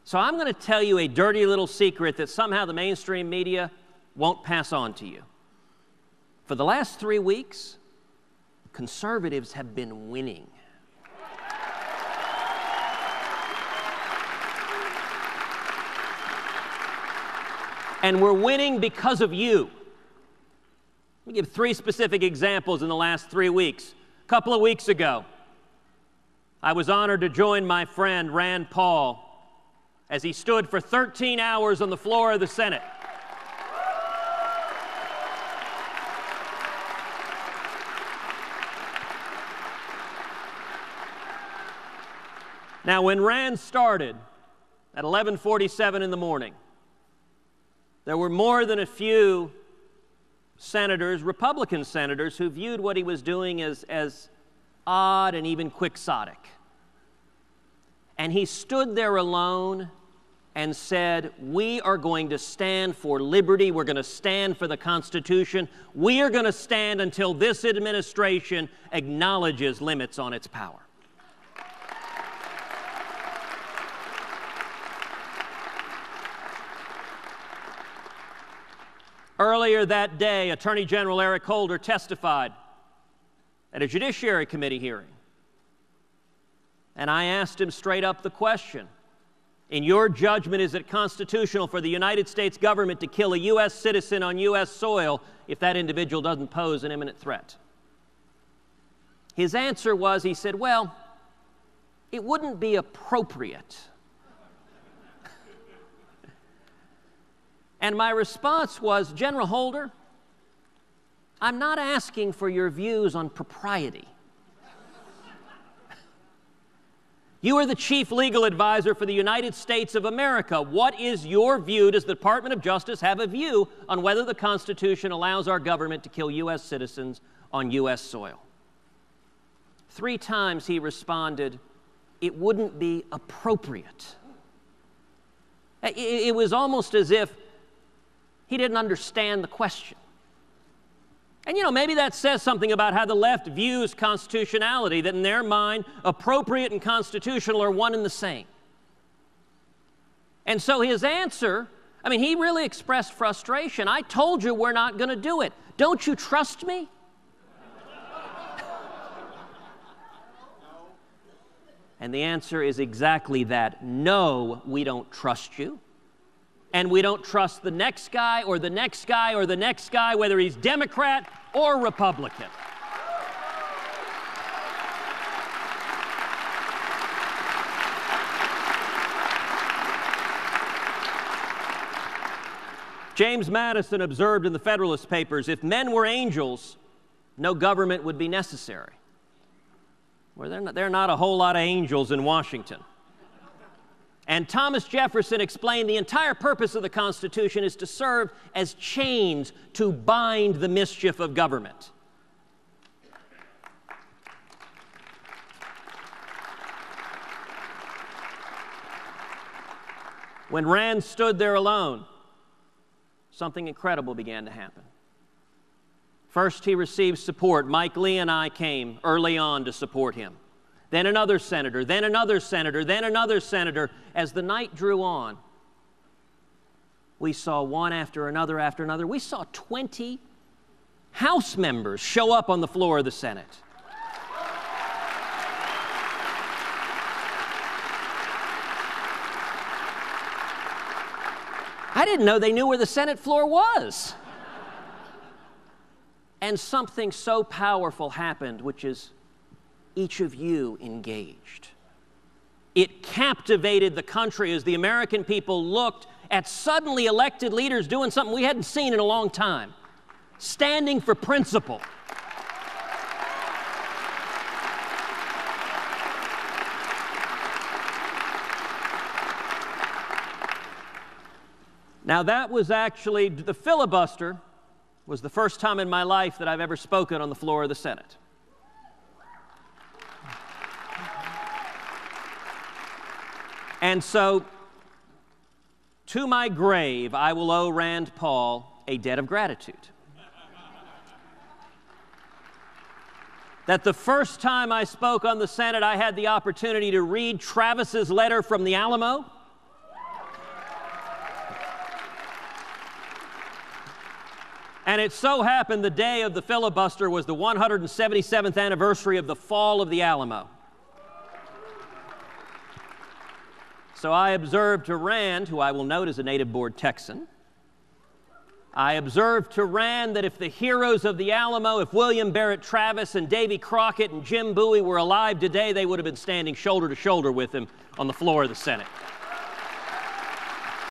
So I'm going to tell you a dirty little secret that somehow the mainstream media won't pass on to you. For the last 3 weeks, conservatives have been winning. And we're winning because of you. Let me give 3 specific examples in the last 3 weeks. A couple of weeks ago, I was honored to join my friend Rand Paul as he stood for 13 hours on the floor of the Senate. Now, when Rand started at 11:47 in the morning, there were more than a few senators, Republican senators, who viewed what he was doing as odd and even quixotic. And he stood there alone and said, we are going to stand for liberty. We're going to stand for the Constitution. We are going to stand until this administration acknowledges limits on its power. Earlier that day, Attorney General Eric Holder testified at a Judiciary Committee hearing. And I asked him straight up the question, in your judgment, is it constitutional for the United States government to kill a U.S. citizen on U.S. soil if that individual doesn't pose an imminent threat? His answer was, he said, well, it wouldn't be appropriate. And my response was, General Holder, I'm not asking for your views on propriety. You are the chief legal advisor for the United States of America. What is your view? Does the Department of Justice have a view on whether the Constitution allows our government to kill U.S. citizens on U.S. soil? 3 times he responded, it wouldn't be appropriate. It was almost as if he didn't understand the question. And you know, maybe that says something about how the left views constitutionality, that in their mind, appropriate and constitutional are one and the same. And so his answer, I mean, he really expressed frustration. I told you we're not going to do it. Don't you trust me? And the answer is exactly that. No, we don't trust you. And we don't trust the next guy or the next guy or the next guy, whether he's Democrat or Republican. James Madison observed in the Federalist Papers, if men were angels, no government would be necessary. Well, there are not a whole lot of angels in Washington. And Thomas Jefferson explained the entire purpose of the Constitution is to serve as chains to bind the mischief of government. When Rand stood there alone, something incredible began to happen. First, he received support. Mike Lee and I came early on to support him. Then another senator, then another senator, then another senator. As the night drew on, we saw one after another after another. We saw 20 House members show up on the floor of the Senate. I didn't know they knew where the Senate floor was. And something so powerful happened, which is each of you engaged. It captivated the country as the American people looked at suddenly elected leaders doing something we hadn't seen in a long time, standing for principle. Now that was actually, the filibuster was the first time in my life that I've ever spoken on the floor of the Senate. And so, to my grave, I will owe Rand Paul a debt of gratitude. That the first time I spoke on the Senate, I had the opportunity to read Travis's letter from the Alamo. And it so happened the day of the filibuster was the 177th anniversary of the fall of the Alamo. So I observed to Rand, who I will note is a native-born Texan, I observed to Rand that if the heroes of the Alamo, if William Barrett Travis and Davy Crockett and Jim Bowie were alive today, they would have been standing shoulder to shoulder with him on the floor of the Senate.